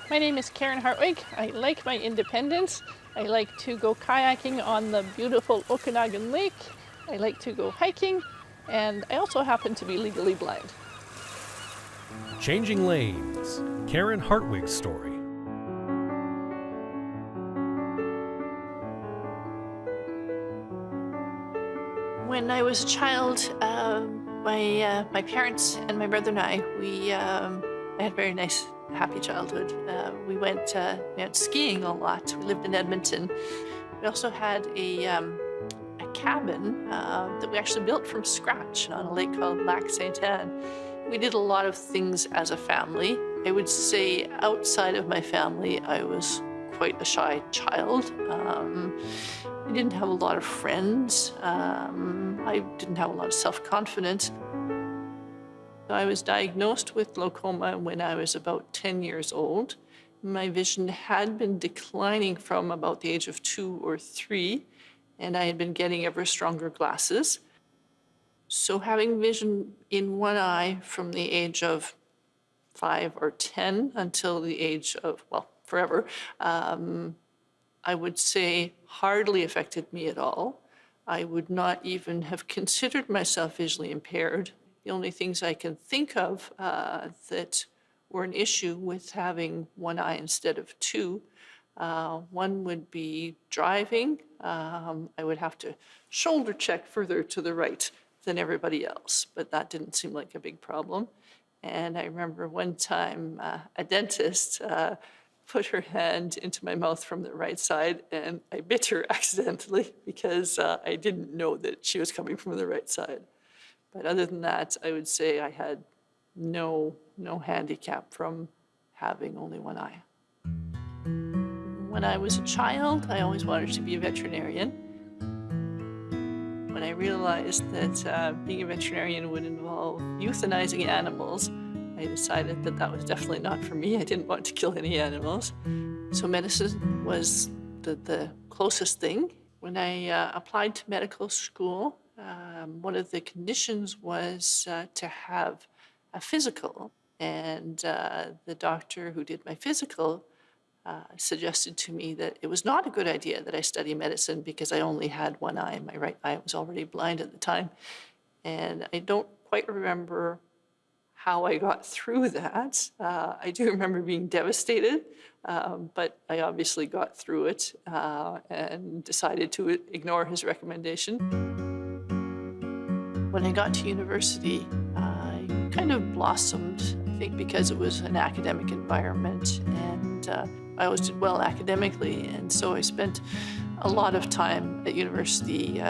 My name is Karen Hartwig. I like my independence. I like to go kayaking on the beautiful Okanagan Lake. I like to go hiking, and I also happen to be legally blind. Changing Lanes, Karen Hartwig's story. When I was a child, my parents and my brother and I, I had a very nice, happy childhood. We went skiing a lot. We lived in Edmonton. We also had a cabin that we actually built from scratch on a lake called Lac Sainte-Anne. We did a lot of things as a family. I would say outside of my family, I was quite a shy child. I didn't have a lot of friends. I didn't have a lot of self-confidence. I was diagnosed with glaucoma when I was about 10 years old. My vision had been declining from about the age of 2 or 3, and I had been getting ever stronger glasses. So having vision in one eye from the age of 5 or 10 until the age of, well, forever, I would say hardly affected me at all. I would not even have considered myself visually impaired. The only things I can think of that were an issue with having one eye instead of two, one would be driving. I would have to shoulder check further to the right than everybody else, but that didn't seem like a big problem. And I remember one time a dentist put her hand into my mouth from the right side, and I bit her accidentally because I didn't know that she was coming from the right side. But other than that, I would say I had no handicap from having only one eye. When I was a child, I always wanted to be a veterinarian. When I realized that being a veterinarian would involve euthanizing animals, I decided that that was definitely not for me. I didn't want to kill any animals. So medicine was the closest thing. When I applied to medical school, one of the conditions was to have a physical. And the doctor who did my physical suggested to me that it was not a good idea that I study medicine because I only had one eye. My right eye was already blind at the time. And I don't quite remember how I got through that. I do remember being devastated, but I obviously got through it and decided to ignore his recommendation. When I got to university, I kind of blossomed, I think because it was an academic environment, and I always did well academically, and so I spent a lot of time at university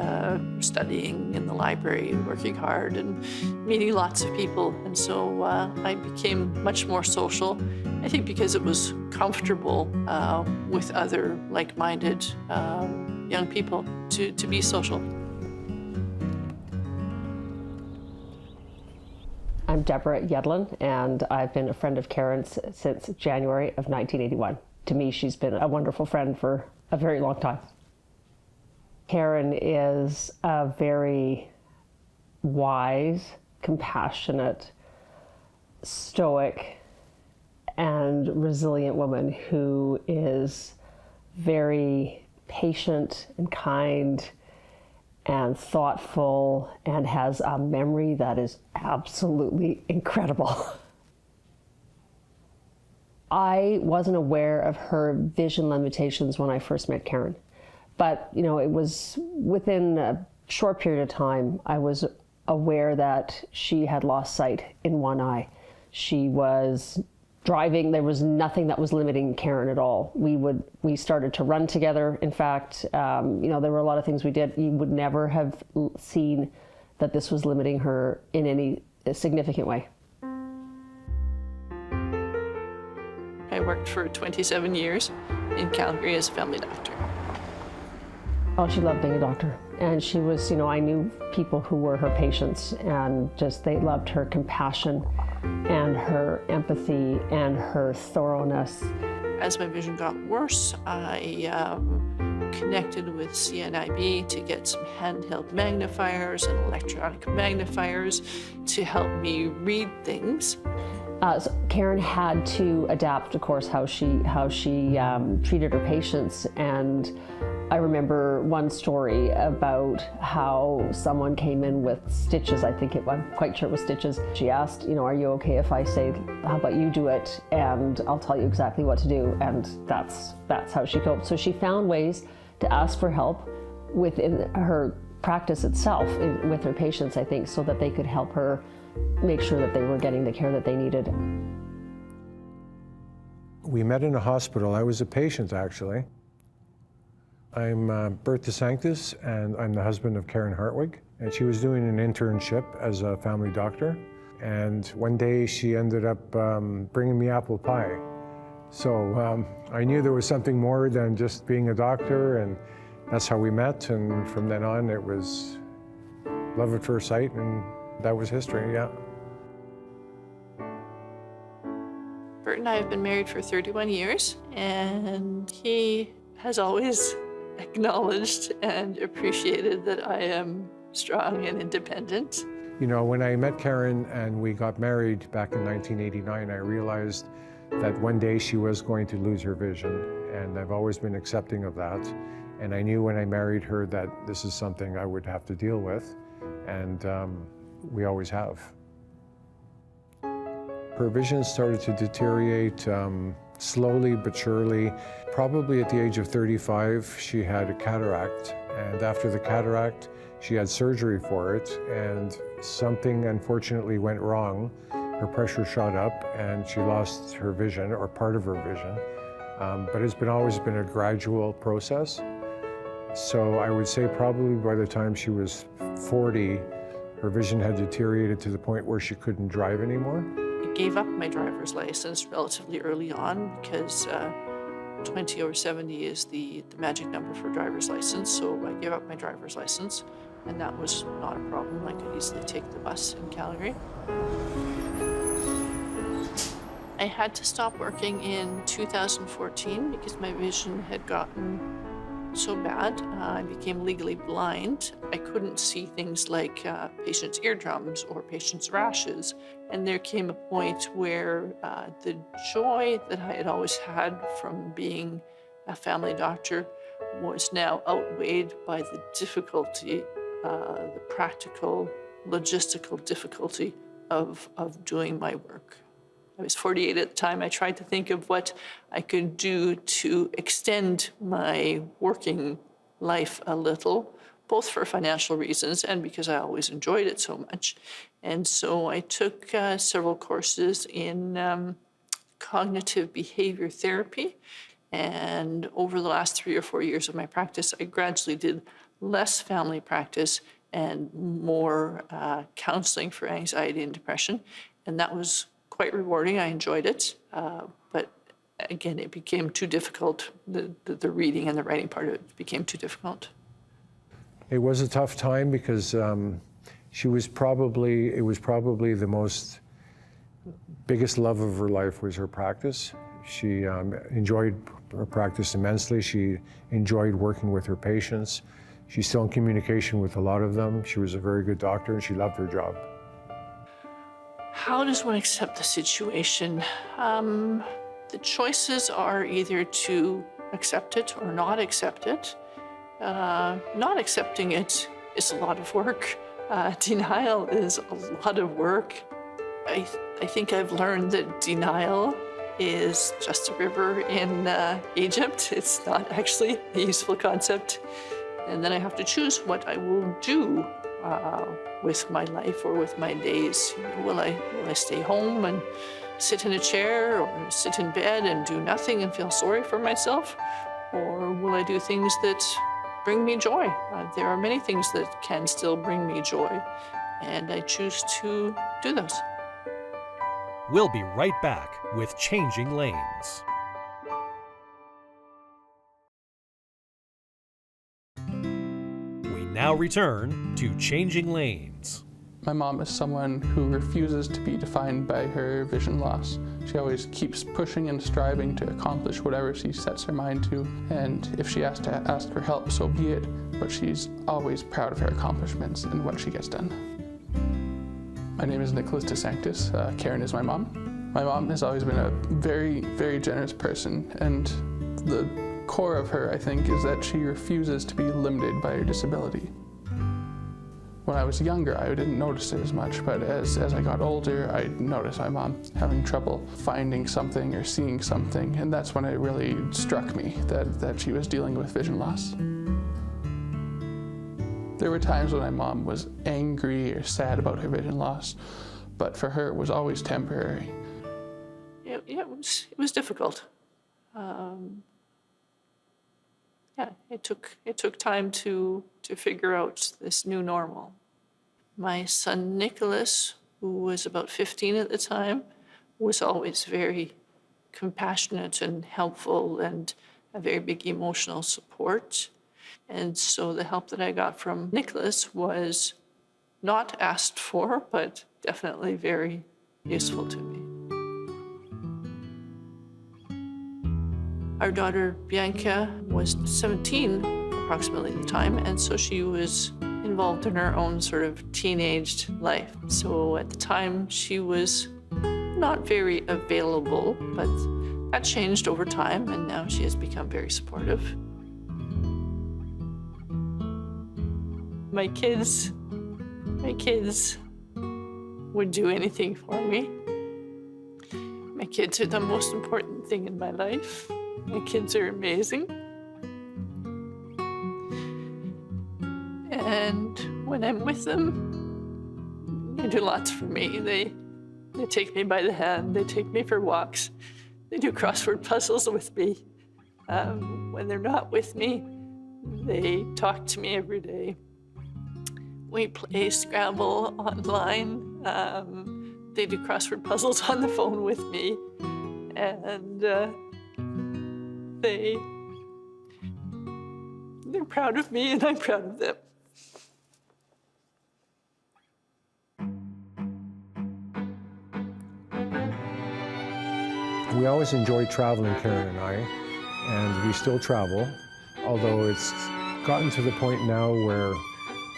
studying in the library, working hard, and meeting lots of people. And so I became much more social, I think because it was comfortable with other like-minded young people to be social. I'm Deborah Yedlin, and I've been a friend of Karen's since January of 1981. To me, she's been a wonderful friend for a very long time. Karen is a very wise, compassionate, stoic, and resilient woman who is very patient and kind and thoughtful and has a memory that is absolutely incredible. I wasn't aware of her vision limitations when I first met Karen. But, you know, it was within a short period of time, I was aware that she had lost sight in one eye. She was driving. There was nothing that was limiting Karen at all. We started to run together. In fact, you know, there were a lot of things we did. You would never have seen that this was limiting her in any significant way. I worked for 27 years in Calgary as a family doctor. Oh, she loved being a doctor. And she was, you know, I knew people who were her patients, and just they loved her compassion and her empathy and her thoroughness. As my vision got worse, I connected with CNIB to get some handheld magnifiers and electronic magnifiers to help me read things. So Karen had to adapt, of course, how she treated her patients. And I remember one story about how someone came in with stitches. I'm quite sure it was stitches. She asked, are you okay if I say, how about you do it, and I'll tell you exactly what to do. And that's how she coped. So she found ways to ask for help within her practice itself, with her patients, I think, so that they could help her make sure that they were getting the care that they needed. We met in a hospital. I was a patient, actually. I'm Bertha Sanctus, and I'm the husband of Karen Hartwig. And she was doing an internship as a family doctor. And one day she ended up bringing me apple pie. So I knew there was something more than just being a doctor, and that's how we met. And from then on, it was love at first sight, and that was history, yeah. Bert and I have been married for 31 years, and he has always acknowledged and appreciated that I am strong and independent. When I met Karen and we got married back in 1989, I realized that one day she was going to lose her vision, and I've always been accepting of that. And I knew when I married her that this is something I would have to deal with, and we always have. Her vision started to deteriorate slowly but surely. Probably at the age of 35, she had a cataract, and after the cataract, she had surgery for it, and something unfortunately went wrong. Her pressure shot up, and she lost her vision, or part of her vision. But it's always been a gradual process. So I would say probably by the time she was 40, her vision had deteriorated to the point where she couldn't drive anymore. I gave up my driver's license relatively early on because 20 over 70 is the magic number for driver's license. So I gave up my driver's license, and that was not a problem. I could easily take the bus in Calgary. I had to stop working in 2014 because my vision had gotten so bad. I became legally blind. I couldn't see things like patients' eardrums or patients' rashes. And there came a point where the joy that I had always had from being a family doctor was now outweighed by the difficulty, the practical, logistical difficulty of doing my work. I was 48 at the time. I tried to think of what I could do to extend my working life a little, both for financial reasons and because I always enjoyed it so much. And so I took several courses in cognitive behavior therapy. And over the last 3 or 4 years of my practice, I gradually did less family practice and more counseling for anxiety and depression. And that was quite rewarding. I enjoyed it. But again, it became too difficult. The reading and the writing part of it became too difficult. It was a tough time because it was probably the biggest love of her life was her practice. She enjoyed her practice immensely. She enjoyed working with her patients. She's still in communication with a lot of them. She was a very good doctor, and she loved her job. How does one accept the situation? The choices are either to accept it or not accept it. Not accepting it is a lot of work. Denial is a lot of work. I think I've learned that denial is just a river in Egypt. It's not actually a useful concept. And then I have to choose what I will do with my life or with my days. Will I stay home and sit in a chair or sit in bed and do nothing and feel sorry for myself? Or will I do things that bring me joy? There are many things that can still bring me joy, and I choose to do those. We'll be right back with Changing Lanes. We now return to Changing Lanes. My mom is someone who refuses to be defined by her vision loss. She always keeps pushing and striving to accomplish whatever she sets her mind to, and if she has to ask for help, so be it, but she's always proud of her accomplishments and what she gets done. My name is Nicholas DeSanctis. Karen is my mom. My mom has always been a very, very generous person, and the core of her, I think, is that she refuses to be limited by her disability. When I was younger, I didn't notice it as much, but as I got older, I noticed my mom having trouble finding something or seeing something, and that's when it really struck me that she was dealing with vision loss. There were times when my mom was angry or sad about her vision loss, but for her it was always temporary. Yeah, it was difficult. Yeah, it took time to figure out this new normal. My son Nicholas, who was about 15 at the time, was always very compassionate and helpful and a very big emotional support. And so the help that I got from Nicholas was not asked for, but definitely very useful to me. Our daughter Bianca was 17 approximately at the time, and so she was involved in her own sort of teenaged life. So at the time she was not very available, but that changed over time, and now she has become very supportive. My kids would do anything for me. My kids are the most important thing in my life. My kids are amazing. And when I'm with them, they do lots for me. They take me by the hand, they take me for walks, they do crossword puzzles with me. When they're not with me, they talk to me every day. We play Scrabble online. They do crossword puzzles on the phone with me. And they're proud of me and I'm proud of them. We always enjoyed traveling, Karen and I, and we still travel, although it's gotten to the point now where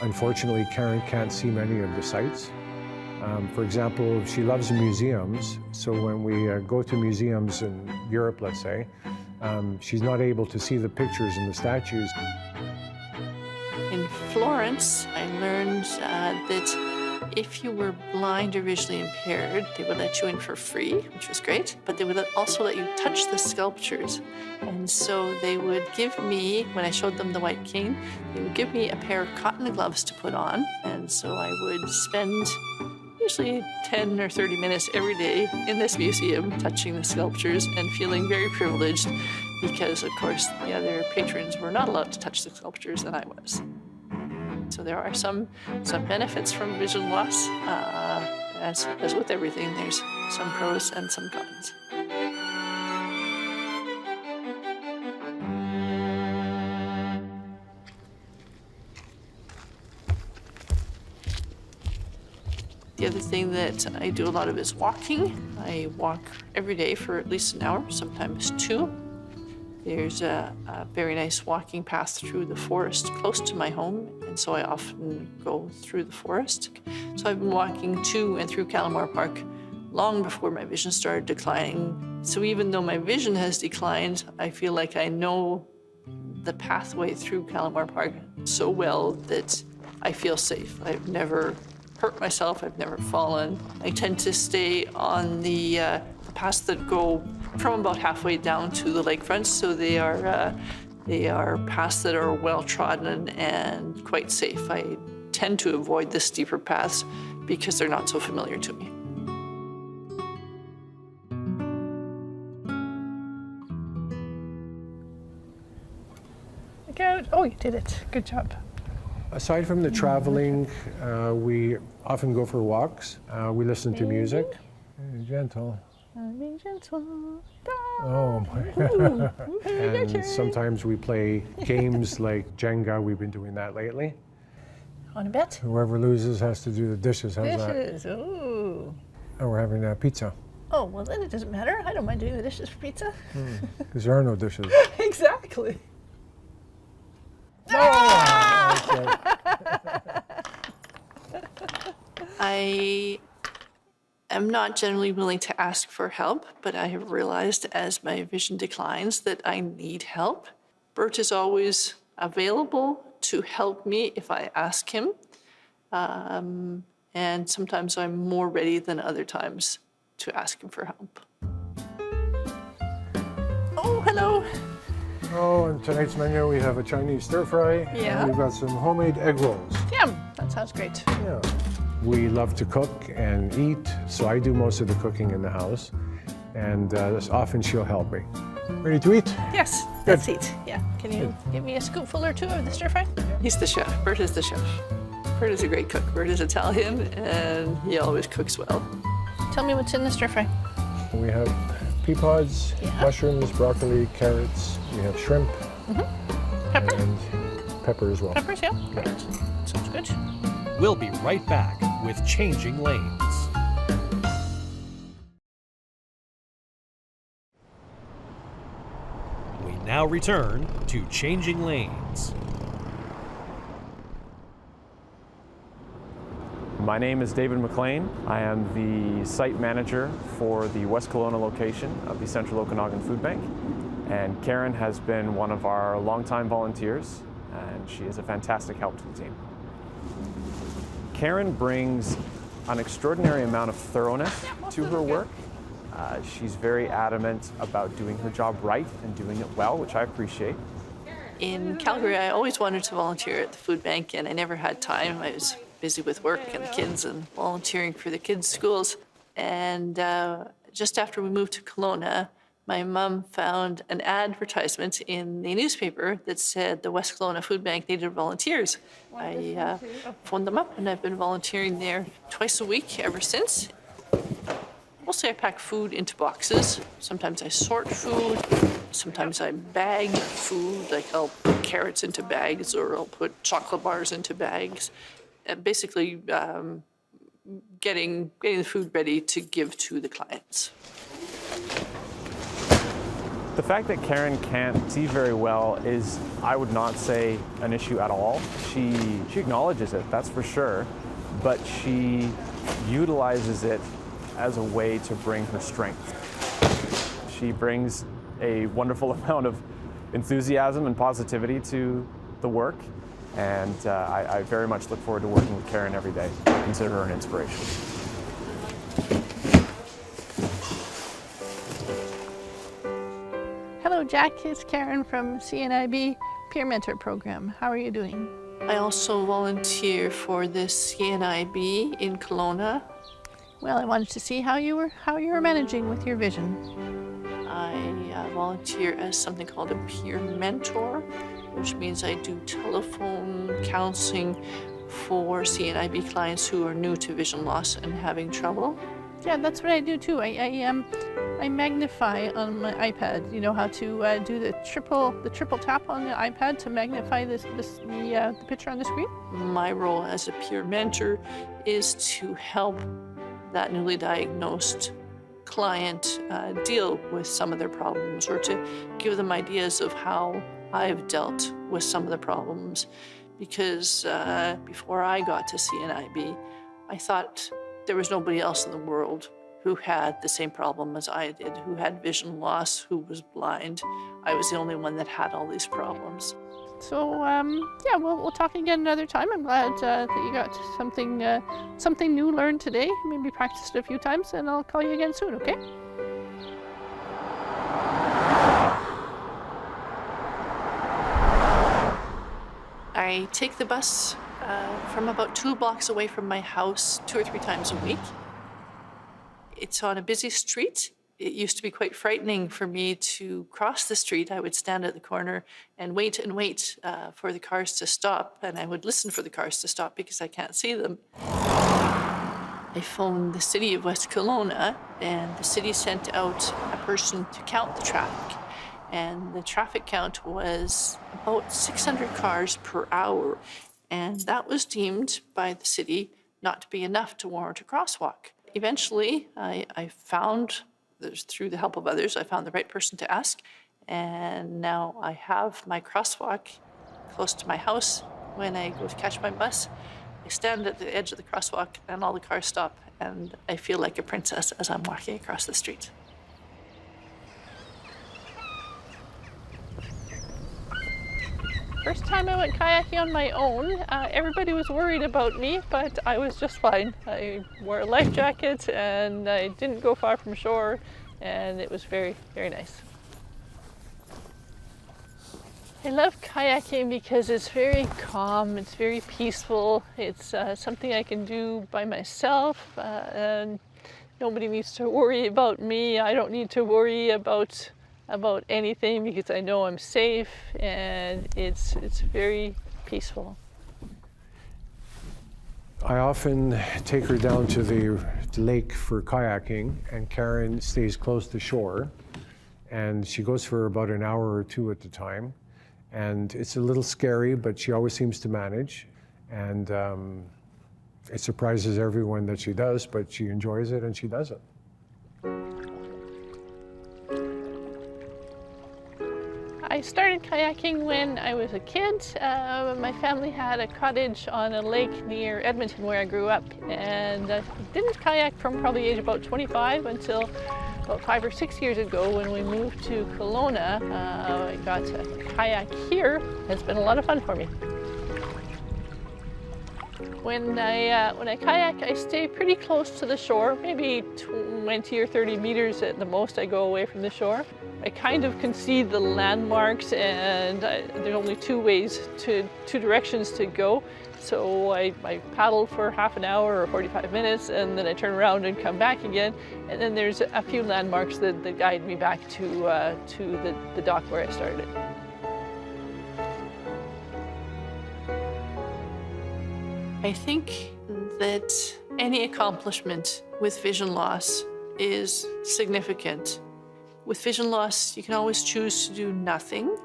unfortunately Karen can't see many of the sites. For example, she loves museums, so when we go to museums in Europe, let's say, she's not able to see the pictures and the statues. In Florence, I learned that if you were blind or visually impaired, they would let you in for free, which was great, but they would also let you touch the sculptures. And so they would give me, when I showed them the white cane, they would give me a pair of cotton gloves to put on. And so I would spend usually 10 or 30 minutes every day in this museum touching the sculptures and feeling very privileged because, of course, the other patrons were not allowed to touch the sculptures and I was. So there are some benefits from vision loss. As with everything, there's some pros and some cons. The other thing that I do a lot of is walking. I walk every day for at least an hour, sometimes 2. There's a very nice walking path through the forest close to my home, and so I often go through the forest. So I've been walking to and through Calamar Park long before my vision started declining. So even though my vision has declined, I feel like I know the pathway through Calamar Park so well that I feel safe. I've never hurt myself, I've never fallen. I tend to stay on the paths that go from about halfway down to the lakefront, so they are paths that are well trodden and quite safe. I tend to avoid the steeper paths because they're not so familiar to me. Look out. Oh, you did it. Good job. Aside from the traveling, we often go for walks. We listen to music. Hey, gentle. Be gentle. Oh my. And sometimes we play games like Jenga. We've been doing that lately. Want to bet? Whoever loses has to do the dishes. How's that? Dishes. Ooh. And we're having pizza. Oh, well then it doesn't matter. I don't mind doing the dishes for pizza. Because there are no dishes. Exactly. I I'm not generally willing to ask for help, but I have realized as my vision declines that I need help. Bert is always available to help me if I ask him. And sometimes I'm more ready than other times to ask him for help. Oh, hello. Oh, and tonight's menu we have a Chinese stir fry. Yeah. And we've got some homemade egg rolls. Yum, that sounds great. Yeah. We love to cook and eat, so I do most of the cooking in the house. And often she'll help me. Ready to eat? Yes, let's eat. Yeah. Can you give me a scoopful or two of the stir fry? He's the chef. Bert is the chef. Bert is a great cook. Bert is Italian, and he always cooks well. Tell me what's in the stir fry. We have pea pods, mushrooms, broccoli, carrots. We have shrimp. Pepper? And pepper as well. Peppers, yeah. Sounds good. We'll be right back with Changing Lanes. We now return to Changing Lanes. My name is David McLean. I am the site manager for the West Kelowna location of the Central Okanagan Food Bank. And Karen has been one of our longtime volunteers, and she is a fantastic help to the team. Karen brings an extraordinary amount of thoroughness to her work. She's very adamant about doing her job right and doing it well, which I appreciate. In Calgary, I always wanted to volunteer at the food bank, and I never had time. I was busy with work and the kids and volunteering for the kids' schools. And just after we moved to Kelowna, my mom found an advertisement in the newspaper that said the West Kelowna Food Bank needed volunteers. I phoned them up, and I've been volunteering there twice a week ever since. Mostly I pack food into boxes. Sometimes I sort food. Sometimes I bag food, like I'll put carrots into bags or I'll put chocolate bars into bags. Basically getting the food ready to give to the clients. The fact that Karen can't see very well is, I would not say, an issue at all. She acknowledges it, that's for sure, but she utilizes it as a way to bring her strength. She brings a wonderful amount of enthusiasm and positivity to the work, and I very much look forward to working with Karen every day. I consider her an inspiration. Hello, Jack. It's Karen from CNIB Peer Mentor Program. How are you doing? I also volunteer for the CNIB in Kelowna. Well, I wanted to see how you were managing with your vision. I volunteer as something called a peer mentor, which means I do telephone counseling for CNIB clients who are new to vision loss and having trouble. Yeah, that's what I do too. I magnify on my iPad. You know how to do the triple tap on the iPad to magnify the picture on the screen? My role as a peer mentor is to help that newly diagnosed client deal with some of their problems, or to give them ideas of how I've dealt with some of the problems. Because before I got to CNIB, I thought there was nobody else in the world who had the same problem as I did, who had vision loss, who was blind. I was the only one that had all these problems. So yeah, we'll talk again another time. I'm glad that you got something new learned today. Maybe practiced it a few times, and I'll call you again soon. Okay? I take the bus from about 2 blocks away from my house 2 or 3 times a week. It's on a busy street. It used to be quite frightening for me to cross the street. I would stand at the corner and wait for the cars to stop, and I would listen for the cars to stop because I can't see them. I phoned the city of West Kelowna, and the city sent out a person to count the traffic. And the traffic count was about 600 cars per hour, and that was deemed by the city not to be enough to warrant a crosswalk. Eventually, I found, through the help of others, I found the right person to ask, and now I have my crosswalk close to my house. When I go to catch my bus, I stand at the edge of the crosswalk and all the cars stop and I feel like a princess as I'm walking across the street. First time I went kayaking on my own, everybody was worried about me, but I was just fine. I wore a life jacket and I didn't go far from shore, and it was very, very nice. I love kayaking because it's very calm, it's very peaceful, it's something I can do by myself, and nobody needs to worry about me. I don't need to worry about anything because I know I'm safe, and it's very peaceful. I often take her down to the lake for kayaking, and Karen stays close to shore, and she goes for about an hour or two at a time. And it's a little scary, but she always seems to manage. And it surprises everyone that she does, but she enjoys it and she does it. I started kayaking when I was a kid. My family had a cottage on a lake near Edmonton where I grew up, and I didn't kayak from probably age about 25 until about 5 or 6 years ago when we moved to Kelowna. I got to kayak here. It's been a lot of fun for me. When I kayak, I stay pretty close to the shore, maybe 20 or 30 meters at the most I go away from the shore. I kind of can see the landmarks, and there's only two directions to go. So I paddle for half an hour or 45 minutes, and then I turn around and come back again. And then there's a few landmarks that guide me back to the dock where I started. I think that any accomplishment with vision loss is significant. With vision loss, you can always choose to do nothing,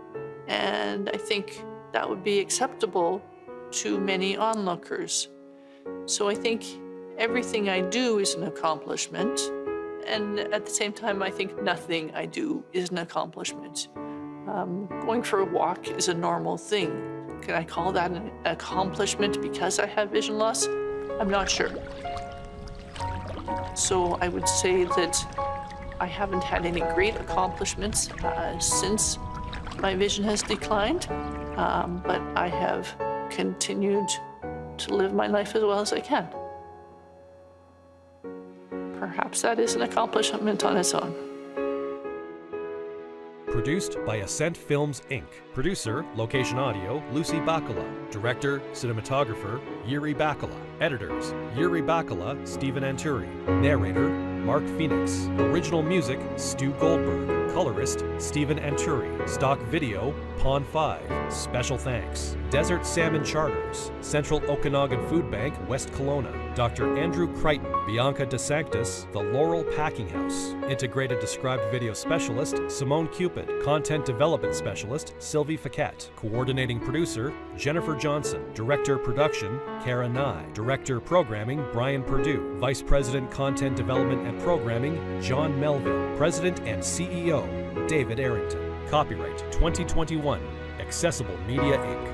and I think that would be acceptable to many onlookers. So I think everything I do is an accomplishment, and at the same time, I think nothing I do is an accomplishment. Going for a walk is a normal thing. Can I call that an accomplishment because I have vision loss? I'm not sure. So I would say that I haven't had any great accomplishments since my vision has declined, but I have continued to live my life as well as I can. Perhaps that is an accomplishment on its own. Produced by Ascent Films, Inc. Producer, Location Audio, Lucy Bacala. Director, Cinematographer, Yuri Bacala. Editors, Yuri Bacala, Stephen Anturi. Narrator, Mark Phoenix. Original music, Stu Goldberg. Colorist, Stephen Anturi. Stock video, Pond 5. Special thanks, Desert Salmon Charters, Central Okanagan Food Bank, West Kelowna. Dr. Andrew Crichton, Bianca DeSanctis, The Laurel Packing House. Integrated Described Video Specialist, Simone Cupid. Content Development Specialist, Sylvie Faquette. Coordinating Producer, Jennifer Johnson. Director Production, Kara Nye. Director Programming, Brian Perdue. Vice President Content Development and Programming, John Melville. President and CEO, David Arrington. Copyright 2021, Accessible Media Inc.